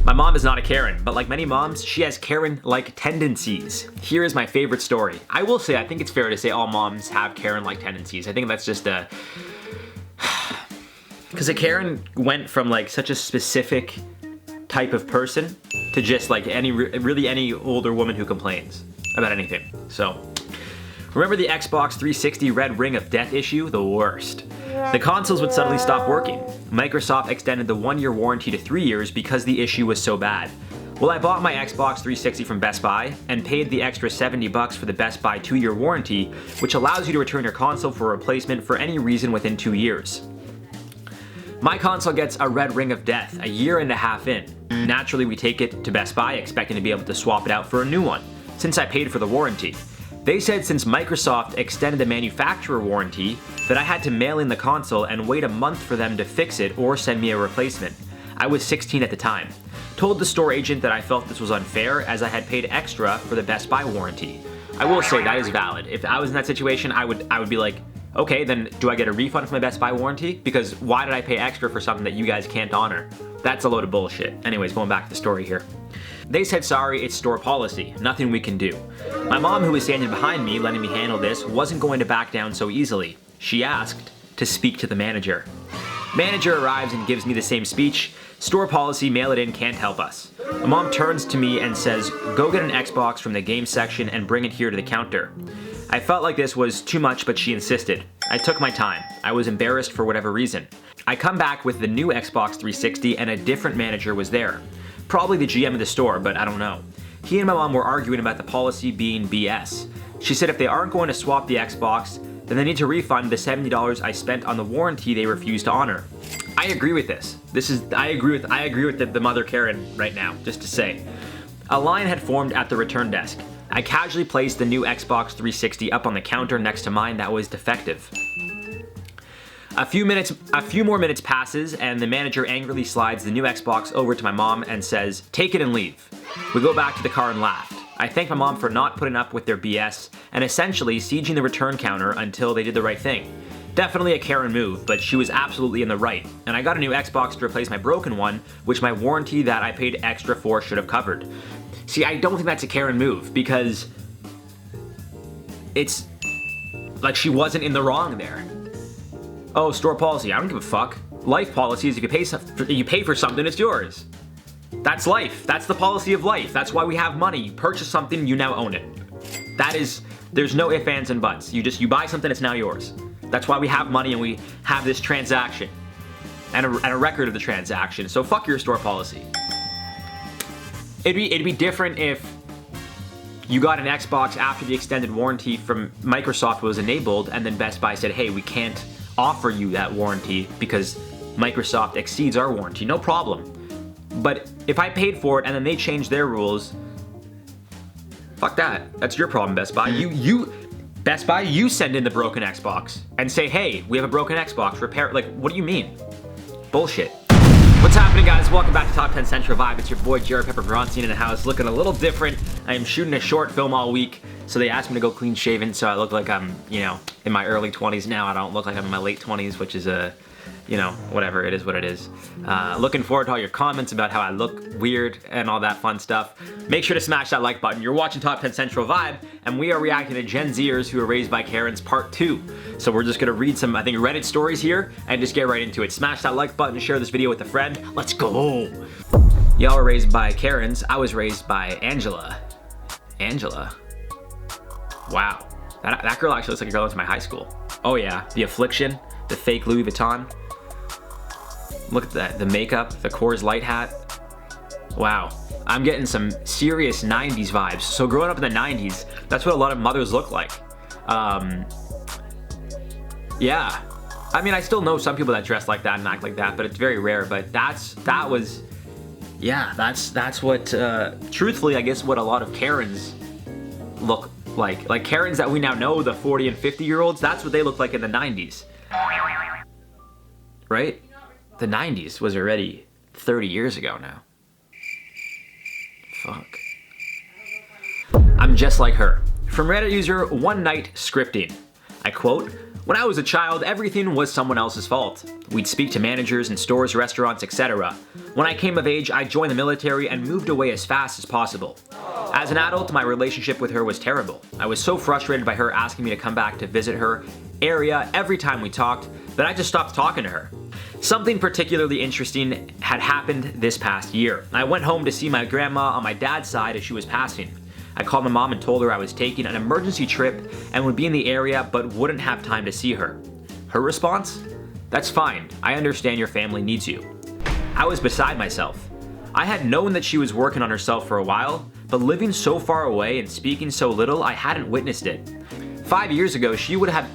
My mom is not a Karen, but like many moms, she has Karen-like tendencies. Here is my favorite story. I will say, I think it's fair to say all moms have Karen-like tendencies. I think that's just a... Because a Karen went from like such a specific type of person to just like really any older woman who complains about anything. So, remember the Xbox 360 red ring of death issue? The worst. The consoles would suddenly stop working. Microsoft extended the 1-year warranty to 3 years because the issue was so bad. Well, I bought my Xbox 360 from Best Buy and paid the extra $70 for the Best Buy 2-year warranty, which allows you to return your console for a replacement for any reason within 2 years. My console gets a red ring of death a year and a half in. Naturally, we take it to Best Buy expecting to be able to swap it out for a new one, since I paid for the warranty. They said since Microsoft extended the manufacturer warranty, that I had to mail in the console and wait a month for them to fix it or send me a replacement. I was 16 at the time. Told the store agent that I felt this was unfair as I had paid extra for the Best Buy warranty. I will say that is valid. If I was in that situation, I would be like, okay, then do I get a refund for my Best Buy warranty? Because why did I pay extra for something that you guys can't honor? That's a load of bullshit. Anyways, going back to the story here. They said sorry, it's store policy, nothing we can do. My mom, who was standing behind me letting me handle this, wasn't going to back down so easily. She asked to speak to the manager. Manager arrives and gives me the same speech. Store policy, mail it in, can't help us. My mom turns to me and says, go get an Xbox from the game section and bring it here to the counter. I felt like this was too much, but she insisted. I took my time. I was embarrassed for whatever reason. I come back with the new Xbox 360 and a different manager was there. Probably the GM of the store, but I don't know. He and my mom were arguing about the policy being BS. She said if they aren't going to swap the Xbox, then they need to refund the $70 I spent on the warranty they refused to honor. I agree with this. I agree with the mother Karen right now, just to say. A line had formed at the return desk. I casually placed the new Xbox 360 up on the counter next to mine that was defective. A few more minutes passes and the manager angrily slides the new Xbox over to my mom and says, take it and leave. We go back to the car and laughed. I thanked my mom for not putting up with their BS and essentially sieging the return counter until they did the right thing. Definitely a Karen move, but she was absolutely in the right. And I got a new Xbox to replace my broken one, which my warranty that I paid extra for should have covered. See, I don't think that's a Karen move because it's like she wasn't in the wrong there. Oh, store policy, I don't give a fuck. Life policy is if you pay for something, it's yours. That's life. That's the policy of life. That's why we have money. You purchase something, you now own it. There's no ifs, ands, and buts. You buy something, it's now yours. That's why we have money and we have this transaction and a record of the transaction. So fuck your store policy. It'd be different if you got an Xbox after the extended warranty from Microsoft was enabled and then Best Buy said, hey, we can't offer you that warranty because Microsoft exceeds our warranty. No problem. But if I paid for it and then they changed their rules, fuck that. That's your problem, Best Buy. Best Buy, you send in the broken Xbox and say, hey, we have a broken Xbox, repair it. Like, what do you mean? Bullshit. What's happening, guys? Welcome back to Top 10 Central Vibe. It's your boy, Jared Pepper Bronstein in the house, looking a little different. I am shooting a short film all week, so they asked me to go clean shaven, so I look like I'm, in my early 20s now. I don't look like I'm in my late 20s, which is whatever, it is what it is. Looking forward to all your comments about how I look weird and all that fun stuff. Make sure to smash that like button. You're watching Top 10 Central Vibe, and we are reacting to Gen Zers who were raised by Karens Part 2. So we're just gonna read some, I think, Reddit stories here and just get right into it. Smash that like button, share this video with a friend. Let's go. Y'all were raised by Karens. I was raised by Angela. Angela. Wow. That girl actually looks like a girl into my high school. Oh yeah, the affliction, the fake Louis Vuitton. Look at that, the makeup, the Coors Light hat. Wow, I'm getting some serious 90s vibes. So growing up in the 90s, that's what a lot of mothers look like. Yeah, I mean, I still know some people that dress like that and act like that, but it's very rare. But that's what, truthfully, I guess what a lot of Karens look like. Like Karens that we now know, the 40 and 50-year-olds, that's what they look like in the 90s. Right? The 90s was already 30 years ago now. Fuck. I'm just like her. From Reddit user One Night Scripting. I quote, When I was a child, everything was someone else's fault. We'd speak to managers in stores, restaurants, etc. When I came of age, I joined the military and moved away as fast as possible. As an adult, my relationship with her was terrible. I was so frustrated by her asking me to come back to visit her area every time we talked that I just stopped talking to her. Something particularly interesting had happened this past year. I went home to see my grandma on my dad's side as she was passing. I called my mom and told her I was taking an emergency trip and would be in the area but wouldn't have time to see her. Her response? That's fine. I understand your family needs you. I was beside myself. I had known that she was working on herself for a while, but living so far away and speaking so little, I hadn't witnessed it. 5 years ago, she would have...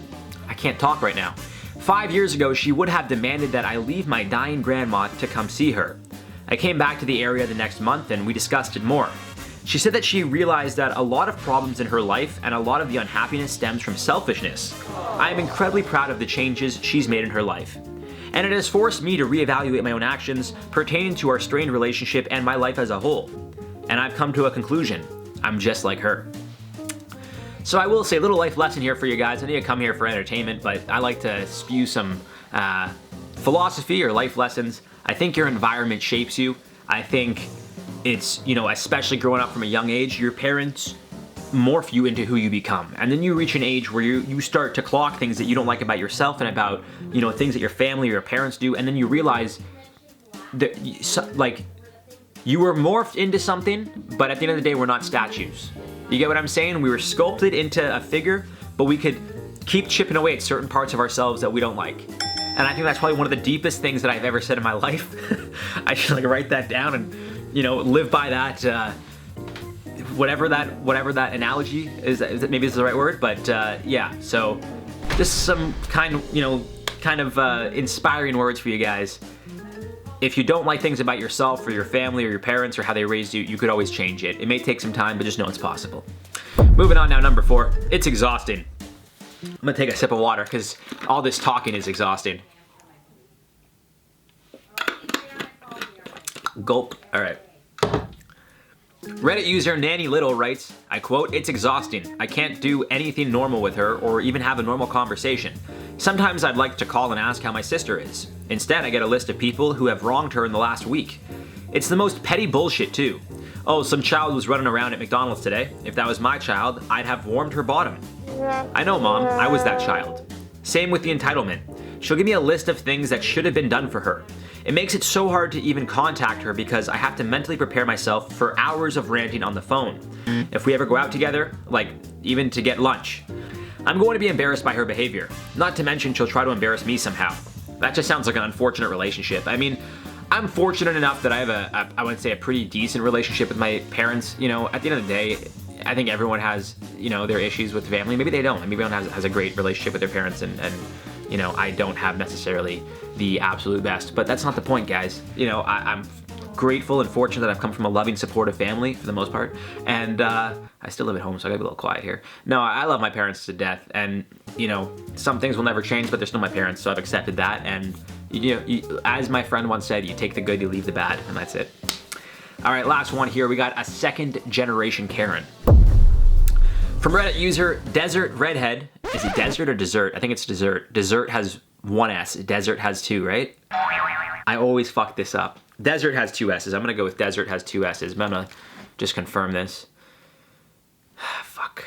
I can't talk right now. 5 years ago, she would have demanded that I leave my dying grandma to come see her. I came back to the area the next month and we discussed it more. She said that she realized that a lot of problems in her life and a lot of the unhappiness stems from selfishness. I am incredibly proud of the changes she's made in her life. And it has forced me to reevaluate my own actions pertaining to our strained relationship and my life as a whole. And I've come to a conclusion. I'm just like her. So I will say, a little life lesson here for you guys. I need to come here for entertainment, but I like to spew some philosophy or life lessons. I think your environment shapes you. I think it's, especially growing up from a young age, your parents morph you into who you become. And then you reach an age where you start to clock things that you don't like about yourself and about, things that your family or your parents do. And then you realize that, you were morphed into something, but at the end of the day, we're not statues. You get what I'm saying? We were sculpted into a figure, but we could keep chipping away at certain parts of ourselves that we don't like. And I think that's probably one of the deepest things that I've ever said in my life. I should write that down and, live by that, whatever that analogy is, maybe it's the right word, but yeah, so just some kind of inspiring words for you guys. If you don't like things about yourself or your family or your parents or how they raised you, you could always change it. It may take some time, but just know it's possible. Moving on now, number 4. It's exhausting. I'm gonna take a sip of water because all this talking is exhausting. Gulp. All right. Reddit user Nanny Little writes, I quote, "It's exhausting. I can't do anything normal with her or even have a normal conversation. Sometimes I'd like to call and ask how my sister is. Instead, I get a list of people who have wronged her in the last week. It's the most petty bullshit too. Oh, some child was running around at McDonald's today. If that was my child, I'd have warmed her bottom. I know, Mom, I was that child. Same with the entitlement. She'll give me a list of things that should have been done for her. It makes it so hard to even contact her because I have to mentally prepare myself for hours of ranting on the phone. If we ever go out together, even to get lunch, I'm going to be embarrassed by her behavior. Not to mention she'll try to embarrass me somehow. That just sounds like an unfortunate relationship. I mean, I'm fortunate enough that I have I would say a pretty decent relationship with my parents. At the end of the day, I think everyone has, their issues with family. Maybe they don't. Maybe everyone has a great relationship with their parents and I don't have necessarily the absolute best, but that's not the point, guys. I'm grateful and fortunate that I've come from a loving, supportive family for the most part, and I still live at home, so I gotta be a little quiet here. No, I love my parents to death, and some things will never change, but they're still my parents, so I've accepted that, and as my friend once said, you take the good, you leave the bad, and that's it. All right, last one here. We got a second generation Karen. From Reddit user Desert Redhead. Is it desert or dessert? I think it's dessert. Dessert has 1 S. Desert has 2, right? I always fuck this up. Desert has 2 S's. I'm gonna go with desert has 2 S's. But I'm gonna just confirm this. Fuck.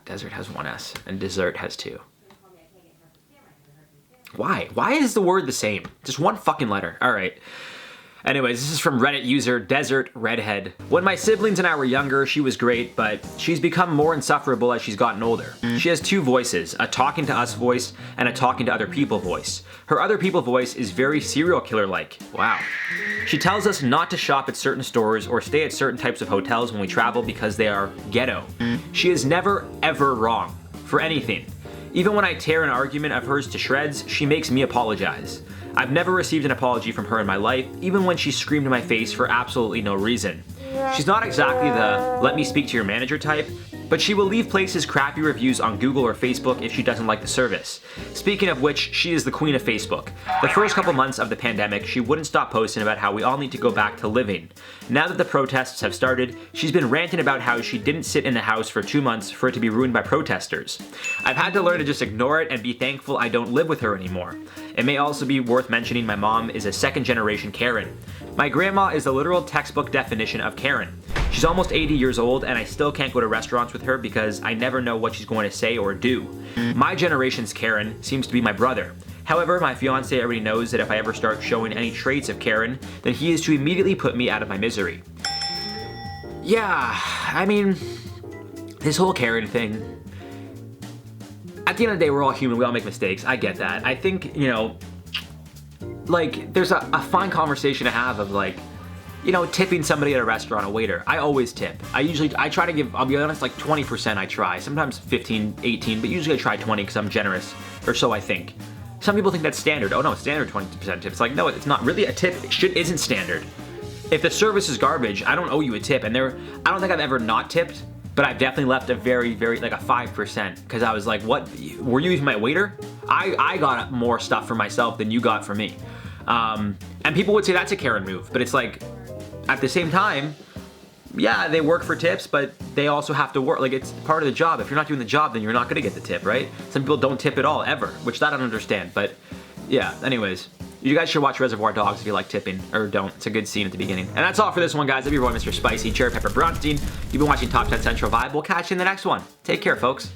Desert has 1 S and dessert has 2. Why? Why is the word the same? Just one fucking letter. All right. Anyways, this is from Reddit user Desert Redhead. When my siblings and I were younger, she was great, but she's become more insufferable as she's gotten older. She has 2 voices, a talking to us voice and a talking to other people voice. Her other people voice is very serial killer-like. Wow. She tells us not to shop at certain stores or stay at certain types of hotels when we travel because they are ghetto. She is never, ever wrong for anything. Even when I tear an argument of hers to shreds, she makes me apologize. I've never received an apology from her in my life, even when she screamed in my face for absolutely no reason. She's not exactly the let me speak to your manager type, but she will leave places crappy reviews on Google or Facebook if she doesn't like the service. Speaking of which, she is the queen of Facebook. The first couple months of the pandemic, she wouldn't stop posting about how we all need to go back to living. Now that the protests have started, she's been ranting about how she didn't sit in the house for 2 months for it to be ruined by protesters. I've had to learn to just ignore it and be thankful I don't live with her anymore. It may also be worth mentioning my mom is a second-generation Karen. My grandma is the literal textbook definition of Karen. She's almost 80 years old and I still can't go to restaurants with her because I never know what she's going to say or do. My generation's Karen seems to be my brother. However, my fiance already knows that if I ever start showing any traits of Karen, then he is to immediately put me out of my misery. Yeah, I mean, this whole Karen thing, at the end of the day, we're all human, we all make mistakes, I get that. I think, you know, like, there's a fine conversation to have of like, you know, tipping somebody at a restaurant, a waiter. I always tip. I try to give, I'll be honest, like 20% I try. Sometimes 15, 18, but usually I try 20 because I'm generous, or so I think. Some people think that's standard. Oh no, standard 20% tip. It's like, no, it's not really a tip. Isn't standard. If the service is garbage, I don't owe you a tip. And I don't think I've ever not tipped, but I've definitely left a very, like a 5% because I was like, what, were you even my waiter? I got more stuff for myself than you got for me. And people would say that's a Karen move, but it's like, at the same time, yeah, they work for tips, but they also have to work. Like, it's part of the job. If you're not doing the job, then you're not gonna get the tip, right? Some people don't tip at all, ever, which I don't understand. But yeah, anyways, you guys should watch Reservoir Dogs if you like tipping, or don't. It's a good scene at the beginning. And that's all for this one, guys. I'm your boy, Mr. Spicy, Cherry Pepper Bronstein. You've been watching Top 10 Central Vibe. We'll catch you in the next one. Take care, folks.